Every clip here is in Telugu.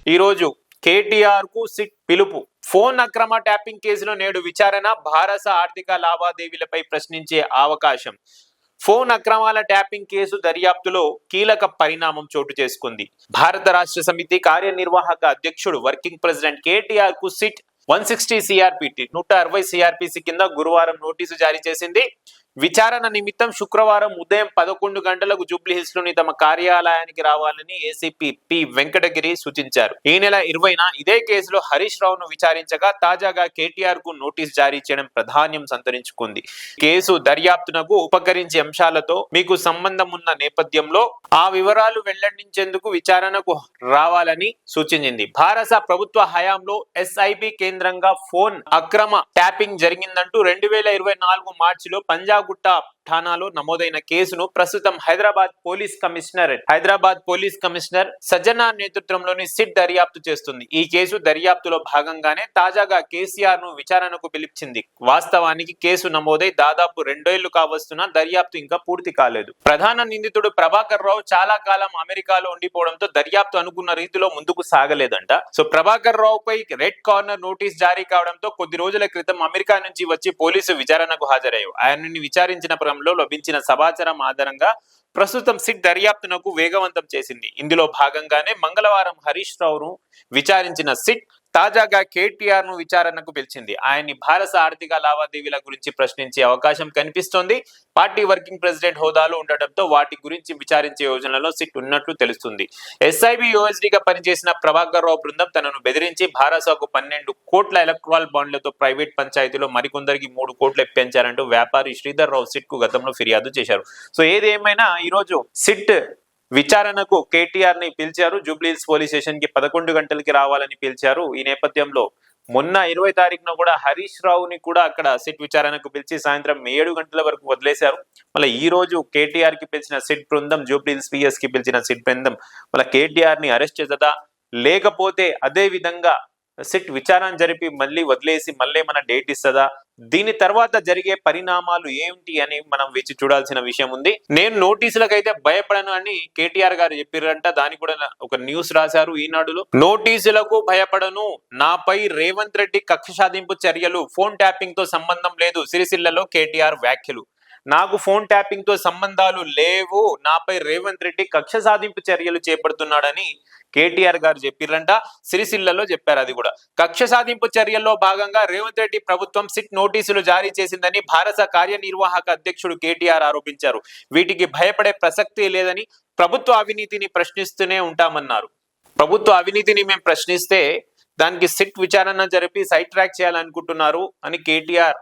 ఈ రోజు కేటీఆర్ కు సిట్ పిలుపు. ఫోన్ అక్రమ ట్యాపింగ్ కేసులో నేడు విచారణ. భారత ఆర్థిక లావాదేవీలపై ప్రశ్నించే అవకాశం. ఫోన్ అక్రమాల ట్యాపింగ్ కేసు దర్యాప్తులో కీలక పరిణామం చోటు చేసుకుంది. భారత రాష్ట్ర సమితి కార్యనిర్వాహక అధ్యక్షుడు వర్కింగ్ ప్రెసిడెంట్ కేటీఆర్ కు సిట్ 160 సిఆర్పిటి 160 సిఆర్పిసి కింద గురువారం నోటీసు జారీ చేసింది. విచారణ నిమిత్తం శుక్రవారం ఉదయం 11 గంటలకు జూబ్లీహిల్స్ లోని తమ కార్యాలయానికి రావాలని ఏసీపీ పి వెంకటగిరి సూచించారు. ఈ నెల 20న ఇదే కేసులో హరీష్ రావును విచారించగా తాజాగా కేటీఆర్ కు నోటీస్ జారీ చేయడం ప్రాధాన్యం సంతరించుకుంది. కేసు దర్యాప్తునకు ఉపకరించే అంశాలతో మీకు సంబంధం ఉన్న నేపథ్యంలో ఆ వివరాలు వెల్లడించేందుకు విచారణకు రావాలని సూచించింది. భారత ప్రభుత్వ హయాంలో ఎస్ఐబి కేంద్రంగా ఫోన్ అక్రమ ట్యాపింగ్ జరిగిందంటూ 2024 మార్చిలో పంజాగుట్ట ఠానాలో నమోదైన కేసును ప్రస్తుతం హైదరాబాద్ పోలీస్ కమిషనర్ సజ్జనా నేతృత్వంలోని సిట్ దర్యాప్తు చేస్తుంది. ఈ కేసు దర్యాప్తులో భాగంగానే తాజాగా కేసీఆర్ ను విచారణకు పిలిపించింది. వాస్తవానికి కేసు నమోదై దాదాపు 2 ఏళ్లు కావస్తున్నా దర్యాప్తు ఇంకా పూర్తి కాలేదు. ప్రధాన నిందితుడు ప్రభాకర్ రావు చాలా కాలం అమెరికాలో ఉండిపోవడంతో దర్యాప్తు అనుకున్న రీతిలో ముందుకు సాగలేదంట. సో ప్రభాకర్ రావు పై రెడ్ కార్నర్ నోటీస్ జారీ కావడంతో కొద్ది రోజుల క్రితం అమెరికా నుంచి వచ్చి పోలీసు విచారణకు హాజరయ్యారు. ఆయనని విచారించిన క్రమంలో లభించిన సమాచారం ఆధారంగా ప్రస్తుతం సిట్ దర్యాప్తునకు వేగవంతం చేసింది. ఇందులో భాగంగానే మంగళవారం హరీష్ రావును విచారించిన సిట్ తాజాగా కేటీఆర్ ను విచారణకు పిలిచింది. ఆయన్ని భారత ఆర్థిక లావాదేవీల గురించి ప్రశ్నించే అవకాశం కనిపిస్తోంది. పార్టీ వర్కింగ్ ప్రెసిడెంట్ హోదాలో ఉండటంతో వాటి గురించి విచారించే యోజనలో సిట్ ఉన్నట్లు తెలుస్తుంది. ఎస్ఐబి యూఎస్డీగా పనిచేసిన ప్రభాకర్ రావు బృందం తనను బెదిరించి భారతకు 12 కోట్ల ఎలక్ట్రాల్ బాండ్లతో ప్రైవేట్ పంచాయతీలో మరికొందరికి 3 కోట్లు ఇప్పించారంటూ వ్యాపారి శ్రీధర్ రావు సిట్ కు గతంలో ఫిర్యాదు చేశారు. సో ఏది ఏమైనా ఈరోజు సిట్ విచారణకు కేటీఆర్ ని పిలిచారు. జూబ్లీహిల్స్ పోలీస్ స్టేషన్ కి 11 గంటలకి రావాలని పిలిచారు. ఈ నేపథ్యంలో మొన్న 20 తారీఖున కూడా హరీష్ రావుని కూడా అక్కడ సిట్ విచారణకు పిలిచి సాయంత్రం 7 గంటల వరకు వదిలేశారు. మళ్ళీ ఈ రోజు కేటీఆర్ కి పిలిచిన సిట్ బృందం జూబ్లీహిల్స్ పిఎస్ కి పిలిచిన సిట్ బృందం మళ్ళీ కేటీఆర్ ని అరెస్ట్ చేస్తుందా లేకపోతే అదే విధంగా సిట్ విచారణ జరిపి మళ్ళీ వదిలేసి మళ్ళీ మన డేట్ ఇస్తుందా, దీని తర్వాత జరిగే పరిణామాలు ఏమిటి అని మనం వేచి చూడాల్సిన విషయం ఉంది. నేను నోటీసులకైతే భయపడను అని కేటీఆర్ గారు చెప్పారంట. దానికి కూడా ఒక న్యూస్ రాశారు ఈనాడులో. నోటీసులకు భయపడను, నాపై రేవంత్ రెడ్డి కక్ష సాధింపు చర్యలు, ఫోన్ ట్యాపింగ్ తో సంబంధం లేదు. సిరిసిల్లలో కేటీఆర్ వ్యాఖ్యలు. నాకు ఫోన్ ట్యాపింగ్ తో సంబంధాలు లేవు, నాపై రేవంత్ రెడ్డి కక్ష సాధింపు చర్యలు చేపడుతున్నాడని కేటీఆర్ గారు చెప్పిరంట. సిరిసిల్లలో చెప్పారు. అది కూడా కక్ష సాధింపు చర్యల్లో భాగంగా రేవంత్ రెడ్డి ప్రభుత్వం సిట్ నోటీసులు జారీ చేసిందని భారత కార్యనిర్వాహక అధ్యక్షుడు కేటీఆర్ ఆరోపించారు. వీటికి భయపడే ప్రసక్తే లేదని, ప్రభుత్వ అవినీతిని ప్రశ్నిస్తూనే ఉంటామన్నారు. ప్రభుత్వ అవినీతిని మేము ప్రశ్నిస్తే దానికి సిట్ విచారణ జరిపి సైట్ ట్రాక్ చేయాలనుకుంటున్నారు అని కేటీఆర్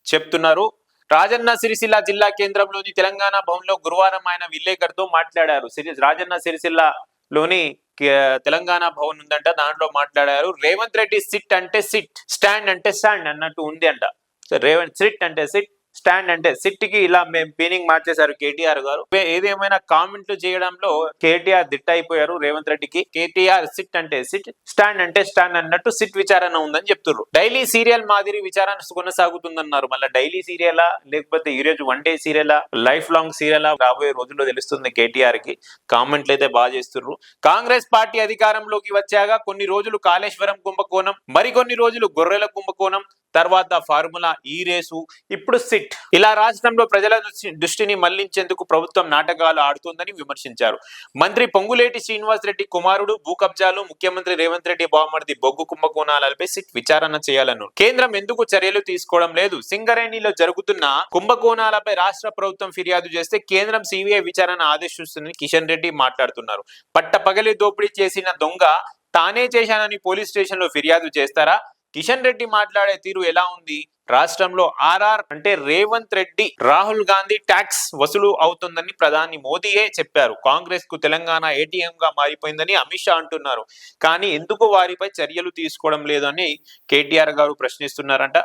చెప్తున్నారు. రాజన్న సిరిసిల్ల జిల్లా కేంద్రంలోని తెలంగాణ భవన్ లో గురువారం ఆయన విలేకరుతో మాట్లాడారు. రాజన్న సిరిసిల్లలోని తెలంగాణ భవన్ ఉందంట, దాంట్లో మాట్లాడారు. రేవంత్ రెడ్డి సిట్ అంటే సిట్, స్టాండ్ అంటే స్టాండ్ అన్నట్టు ఉంది అంట. సో రేవంత్ సిట్ అంటే సిట్, స్టాండ్ అంటే సిట్ కి ఇలా మేము మీనింగ్ మార్చేశారు కేటీఆర్ గారు. ఏదేమైనా కామెంట్లు చేయడంలో కేటీఆర్ దిట్ట అయిపోయారు రేవంత్ రెడ్డికి. కేటీఆర్ సిట్ అంటే సిట్, స్టాండ్ అంటే స్టాండ్ అన్నట్టు సిట్ విచారణ ఉందని చెప్తున్నారు. డైలీ సీరియల్ మాదిరి విచారణ కొనసాగుతుందన్నారు. మళ్ళీ డైలీ సీరియలా లేకపోతే ఈ రోజు 1 డే సీరియలా, లైఫ్ లాంగ్ సీరియలా రాబోయే రోజుల్లో తెలుస్తుంది కేటీఆర్ కి. కామెంట్లు అయితే బాగా చేస్తున్నారు. కాంగ్రెస్ పార్టీ అధికారంలోకి వచ్చాక కొన్ని రోజులు కాళేశ్వరం కుంభకోణం, మరికొన్ని రోజులు గొర్రెల కుంభకోణం, తర్వాత ఫార్ములా ఈ రేసు, ఇప్పుడు సిట్. ఇలా రాష్ట్రంలో ప్రజల దృష్టిని మళ్లించేందుకు ప్రభుత్వం నాటకాలు ఆడుతోందని విమర్శించారు. మంత్రి పొంగులేటి శ్రీనివాస్ రెడ్డి కుమారుడు భూ కబ్జాలు, ముఖ్యమంత్రి రేవంత్ రెడ్డి బావమరిది బొగ్గు కుంభకోణాలపై సిట్ విచారణ చేయాలను కేంద్రం ఎందుకు చర్యలు తీసుకోవడం లేదు? సింగరేణిలో జరుగుతున్న కుంభకోణాలపై రాష్ట్ర ప్రభుత్వం ఫిర్యాదు చేస్తే కేంద్రం సిబిఐ విచారణ ఆదేశిస్తుందని కిషన్ రెడ్డి మాట్లాడుతున్నారు. పట్టపగలి దోపిడీ చేసిన దొంగ తానే చేశానని పోలీస్ స్టేషన్ లో ఫిర్యాదు చేస్తారా? కిషన్ రెడ్డి మాట్లాడే తీరు ఎలా ఉంది? రాష్ట్రంలో ఆర్ఆర్ అంటే రేవంత్ రెడ్డి, రాహుల్ గాంధీ ట్యాక్స్ వసూలు అవుతుందని ప్రధాని మోదీయే చెప్పారు. కాంగ్రెస్ కు తెలంగాణ ఏటీఎం గా మారిపోయిందని అమిత్ షా అంటున్నారు. కానీ ఎందుకు వారిపై చర్యలు తీసుకోవడం లేదని కేటీఆర్ గారు ప్రశ్నిస్తున్నారంట.